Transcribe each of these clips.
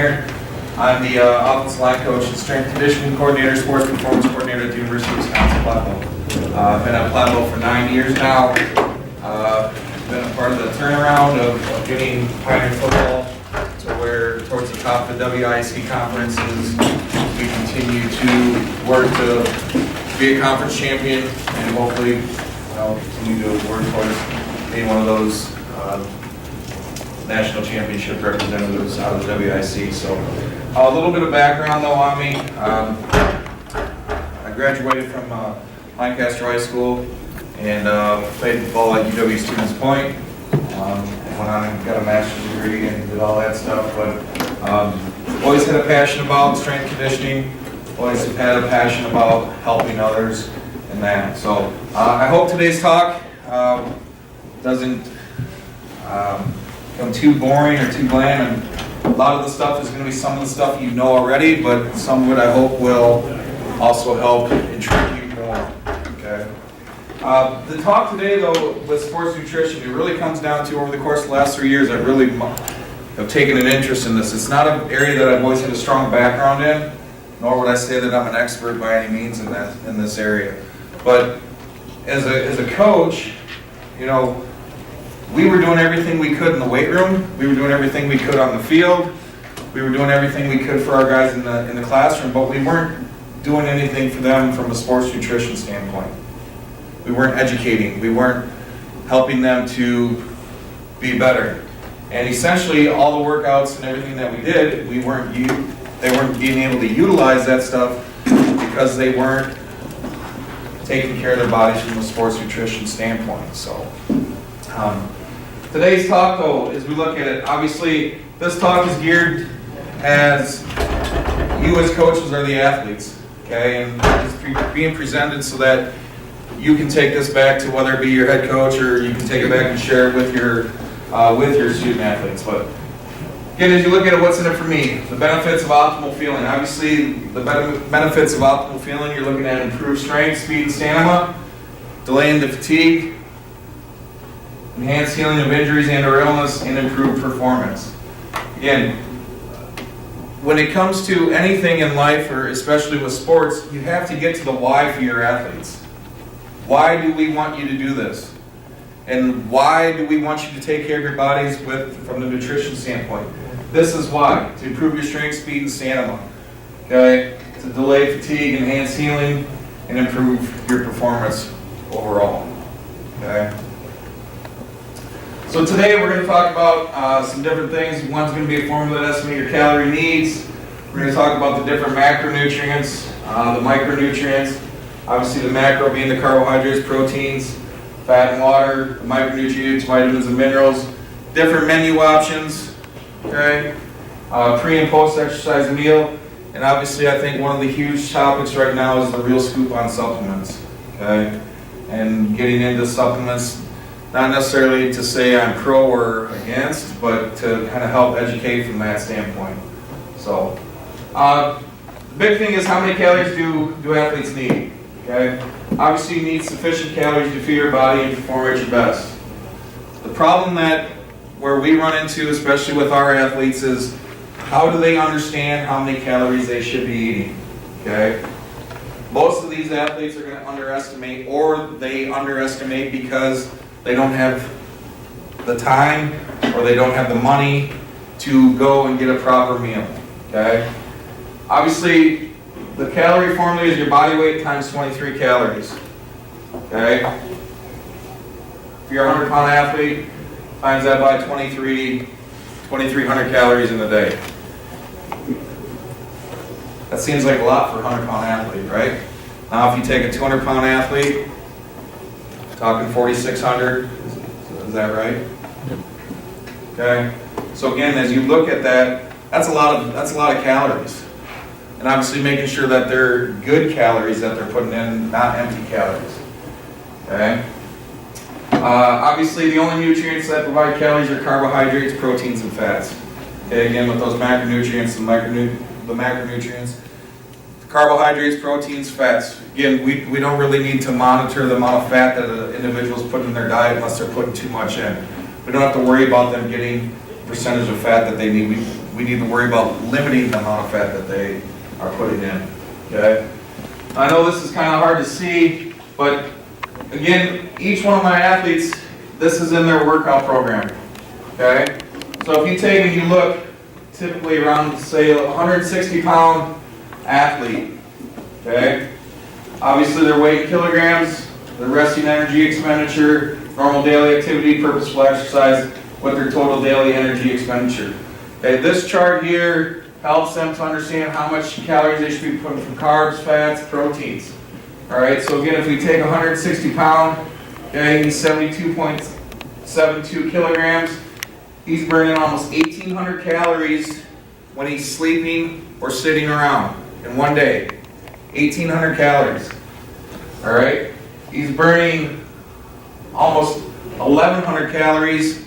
Wagner. I'm the offensive line coach and strength conditioning coordinator, sports performance coordinator at the University of Wisconsin-Platteville. I've been at Platteville for 9 years now. Been a part of the turnaround of getting Pioneer football to where towards the top of the WIC conferences. We continue to work to be a conference champion and hopefully continue to work towards being one of those national championship representatives out of the WIC. So a little bit of background though on me. I graduated from Lancaster High School and played football at UW Stevens Point. Went on and got a master's degree and did all that stuff, but always had a passion about strength conditioning, always have had a passion about helping others and that. So I hope today's talk doesn't become too boring or too bland, and a lot of the stuff is going to be some of the stuff you know already, but some of it I hope will also help intrigue you more. Okay. The talk today, though, with sports nutrition, it really comes down to, over the course of the last 3 years, I've really have taken an interest in this. It's not an area that I've always had a strong background in, nor would I say that I'm an expert by any means in this area. But as a coach, we were doing everything we could in the weight room. We were doing everything we could on the field. We were doing everything we could for our guys in the classroom, but we weren't doing anything for them from a sports nutrition standpoint. We weren't educating. We weren't helping them to be better. And essentially, all the workouts and everything that we did, they weren't being able to utilize that stuff because they weren't taking care of their bodies from a sports nutrition standpoint. So today's talk, though, as we look at it, obviously this talk is geared as you as coaches are the athletes, okay, and it's being presented so that you can take this back to whether it be your head coach or you can take it back and share it with your student athletes. But again, as you look at it, what's in it for me? The benefits of optimal feeling. Obviously, the benefits of optimal feeling, you're looking at improved strength, speed, and stamina, delaying the fatigue, enhanced healing of injuries and or illness, and improved performance. Again, when it comes to anything in life, or especially with sports, you have to get to the why for your athletes. Why do we want you to do this? And why do we want you to take care of your bodies from the nutrition standpoint? This is why: to improve your strength, speed, and stamina. Okay? To delay fatigue, enhance healing, and improve your performance overall. Okay? So today we're going to talk about some different things. One's going to be a formula that estimates your calorie needs. We're going to talk about the different macronutrients, the micronutrients. Obviously the macro being the carbohydrates, proteins, fat and water, the micronutrients, vitamins and minerals, different menu options, okay? Pre and post exercise meal, and obviously I think one of the huge topics right now is the real scoop on supplements, okay? And getting into supplements, not necessarily to say I'm pro or against, but to kind of help educate from that standpoint. So, the big thing is, how many calories do athletes need? Okay? Obviously, you need sufficient calories to fuel your body and perform at your best. The problem where we run into, especially with our athletes, is how do they understand how many calories they should be eating? Okay? Most of these athletes are going to underestimate, or they underestimate because they don't have the time or they don't have the money to go and get a proper meal. Okay? Obviously, the calorie formula is your body weight times 23 calories. Okay? If you're a 100-pound athlete, times that by 2,300 calories in a day. That seems like a lot for a 100-pound athlete, right? Now, if you take a 200-pound athlete, talking 4,600, is that right? Okay. So again, as you look at that, that's a lot of calories. And obviously making sure that they're good calories that they're putting in, not empty calories. Okay? Obviously the only nutrients that provide calories are carbohydrates, proteins, and fats. Okay, again with those macronutrients and the macronutrients. Carbohydrates, proteins, fats. Again, we don't really need to monitor the amount of fat that an individual's putting in their diet unless they're putting too much in. We don't have to worry about them getting the percentage of fat that they need. we need to worry about limiting the amount of fat that they are putting in, okay? I know this is kind of hard to see, but again, each one of my athletes, this is in their workout program, okay? So if you take and you look, typically around, say, a 160-pound athlete, okay? Obviously their weight in kilograms, their resting energy expenditure, normal daily activity, purposeful exercise, with their total daily energy expenditure. Okay, this chart here helps them to understand how much calories they should be putting from carbs, fats, proteins. All right, so again, if we take 160 pound, okay, he's 72.72 kilograms. He's burning almost 1,800 calories when he's sleeping or sitting around in one day. 1,800 calories. All right, he's burning almost 1,100 calories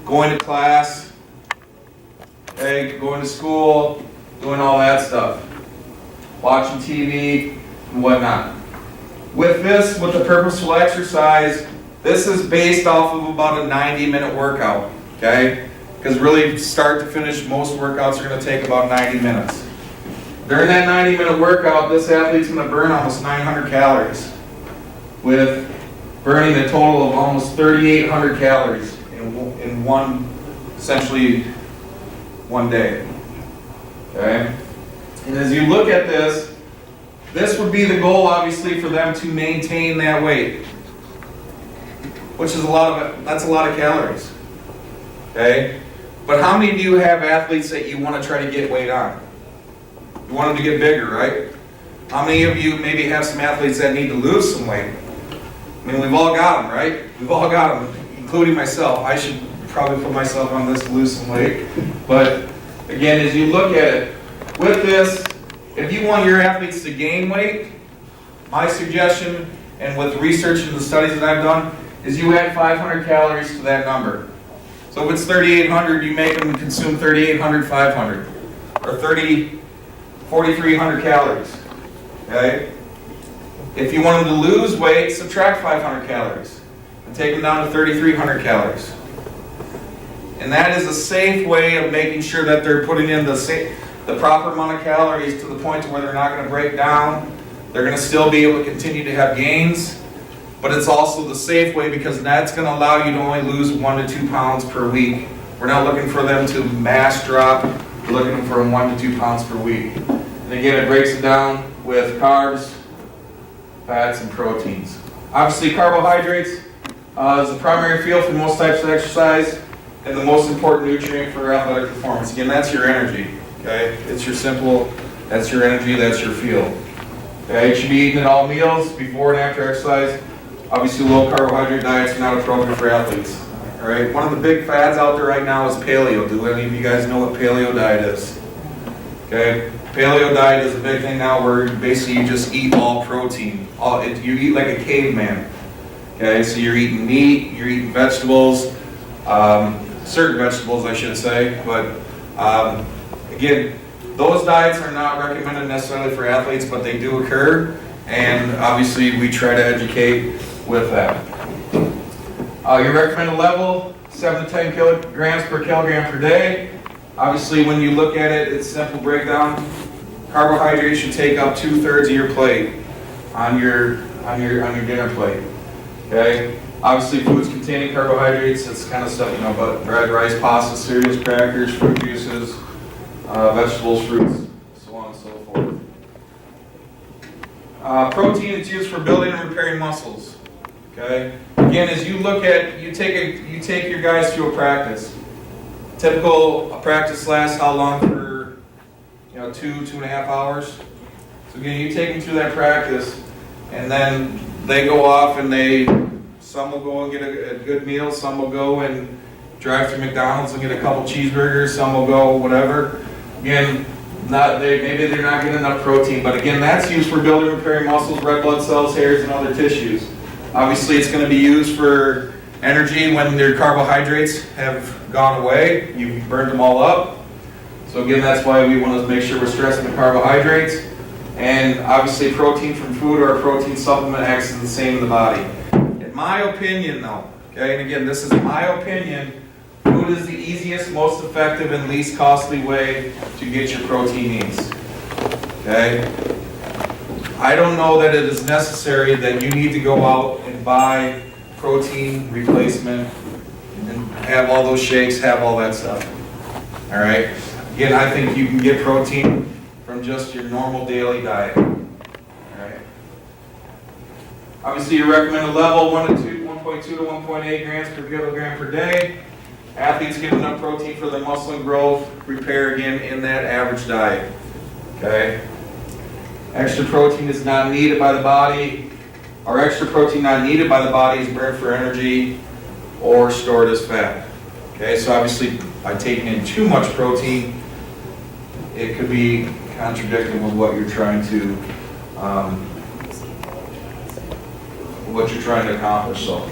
going to class, okay, going to school, doing all that stuff, watching TV and whatnot. With this, with the purposeful exercise, this is based off of about a 90-minute workout, okay? Because really, start to finish, most workouts are going to take about 90 minutes. During that 90-minute workout, this athlete's going to burn almost 900 calories, with burning a total of almost 3,800 calories in one, essentially, one day. Okay? And as you look at this, this would be the goal, obviously, for them to maintain that weight, which is that's a lot of calories. Okay? But how many do you have athletes that you want to try to get weight on? You want them to get bigger, right? How many of you maybe have some athletes that need to lose some weight? I mean, we've all got them, right? We've all got them, including myself. I should probably put myself on this to lose some weight. But again, as you look at it, with this, if you want your athletes to gain weight, my suggestion, and with research and the studies that I've done, is you add 500 calories to that number. So if it's 3,800, you make them consume 3,800, 500, or 4,300 calories, okay? If you want them to lose weight, subtract 500 calories and take them down to 3,300 calories. And that is a safe way of making sure that they're putting in the proper amount of calories to the point to where they're not going to break down. They're going to still be able to continue to have gains, but it's also the safe way because that's going to allow you to only lose 1 to 2 pounds per week. We're not looking for them to mass drop. We're looking for 1 to 2 pounds per week. And again, it breaks it down with carbs, fats, and proteins. Obviously, carbohydrates is the primary fuel for most types of exercise and the most important nutrient for athletic performance. Again, that's your energy, okay? It's your simple, that's your energy, that's your fuel. Okay, you should be eating at all meals, before and after exercise. Obviously, low carbohydrate diets are not appropriate for athletes. All right, one of the big fads out there right now is paleo. Do any of you guys know what paleo diet is? Okay, paleo diet is a big thing now where basically you just eat all protein. You eat like a caveman. Okay, so you're eating meat, you're eating vegetables, certain vegetables I should say, but again, those diets are not recommended necessarily for athletes, but they do occur, and obviously we try to educate with that. Your recommended level, 7 to 10 kilograms per kilogram per day. Obviously, when you look at it, it's simple breakdown. Carbohydrates should take up 2/3 of your plate on your dinner plate. Okay. Obviously, foods containing carbohydrates, it's kind of stuff, but bread, rice, pasta, cereals, crackers, fruit juices, vegetables, fruits, so on and so forth. Protein is used for building and repairing muscles. Okay. Again, as you look at, you take your guys through a practice. Typical practice lasts how long? For 2.5 hours. So again, you take them through that practice, and then they go off and some will go and get a good meal, some will go and drive through McDonald's and get a couple cheeseburgers, some will go whatever. Again, maybe they're not getting enough protein, but again, that's used for building and repairing muscles, red blood cells, hairs, and other tissues. Obviously, it's going to be used for energy when their carbohydrates have gone away. You've burned them all up. So again, that's why we want to make sure we're stressing the carbohydrates. And obviously, protein from food or a protein supplement acts the same in the body. In my opinion, though, okay, and again, this is my opinion, food what is the easiest, most effective, and least costly way to get your protein needs. Okay? I don't know that it is necessary that you need to go out and buy protein replacement and have all those shakes, have all that stuff. All right? Again, I think you can get protein from just your normal daily diet. All right? Obviously, your recommended level 1.2 to 1.8 grams per kilogram per day. Athletes get enough protein for their muscle and growth, repair again in that average diet. Okay? Extra protein is not needed by the body, or extra protein not needed by the body is burned for energy or stored as fat. Okay, so obviously by taking in too much protein, it could be contradicting with what you're trying to accomplish. So,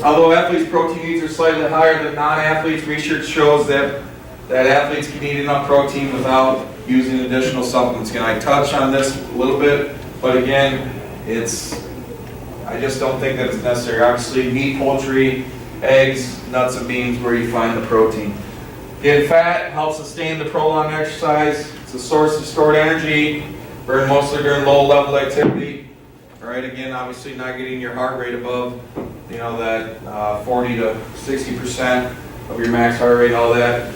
although athletes' protein needs are slightly higher than non-athletes, research shows that athletes can eat enough protein without using additional supplements. Again, I touched on this a little bit, but again, I just don't think that it's necessary. Obviously, meat, poultry, eggs, nuts, and beans where you find the protein. Again, fat helps sustain the prolonged exercise. It's a source of stored energy, burned mostly during low-level activity. All right, again, obviously not getting your heart rate above, that 40 to 60% of your max heart rate, all that.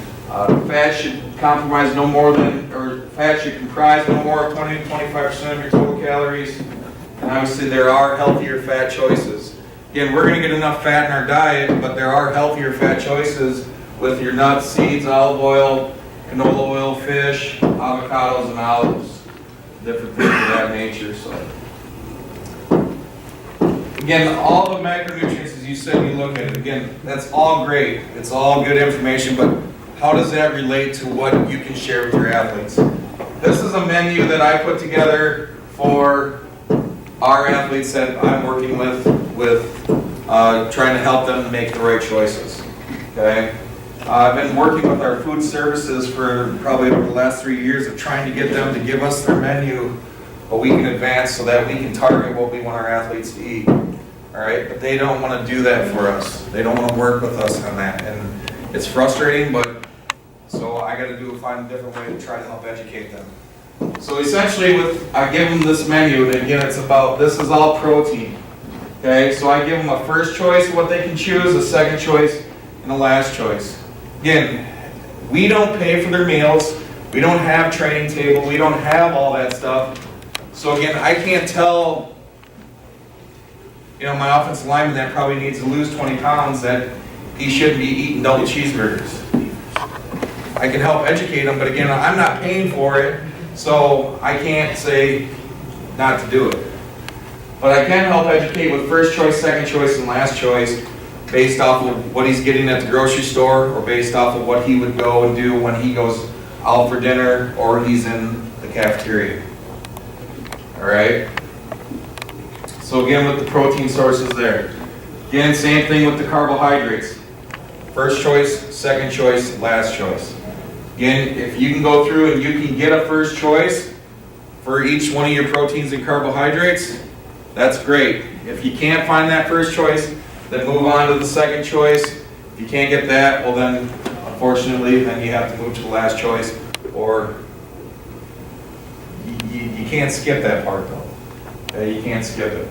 Fat should comprise no more than, or fat should comprise no more of 20 to 25% of your total calories. And obviously there are healthier fat choices. Again, we're going to get enough fat in our diet, but there are healthier fat choices with your nuts, seeds, olive oil, canola oil, fish, avocados, and olives. Different things of that nature. So, again, all the macronutrients, as you said, you look at it. Again, that's all great. It's all good information, but how does that relate to what you can share with your athletes? This is a menu that I put together for our athletes that I'm working with trying to help them make the right choices. Okay, I've been working with our food services for probably over the last 3 years of trying to get them to give us their menu a week in advance so that we can target what we want our athletes to eat. All right, but they don't want to do that for us. They don't want to work with us on that, and it's frustrating, but so I got to find a different way to try to help educate them. So essentially, I give them this menu, and again, this is all protein. Okay, so I give them a first choice of what they can choose, a second choice, and a last choice. Again, we don't pay for their meals. We don't have training table. We don't have all that stuff. So again, I can't tell, my offensive lineman that probably needs to lose 20 pounds that he shouldn't be eating double cheeseburgers. I can help educate them, but again, I'm not paying for it, so I can't say not to do it. But I can help educate with first choice, second choice, and last choice based off of what he's getting at the grocery store or based off of what he would go and do when he goes out for dinner or he's in the cafeteria. All right? So again, with the protein sources there. Again, same thing with the carbohydrates. First choice, second choice, last choice. Again, if you can go through and you can get a first choice for each one of your proteins and carbohydrates, that's great. If you can't find that first choice, then move on to the second choice. If you can't get that, well then, unfortunately, then you have to move to the last choice, or you can't skip that part though. Okay, you can't skip it.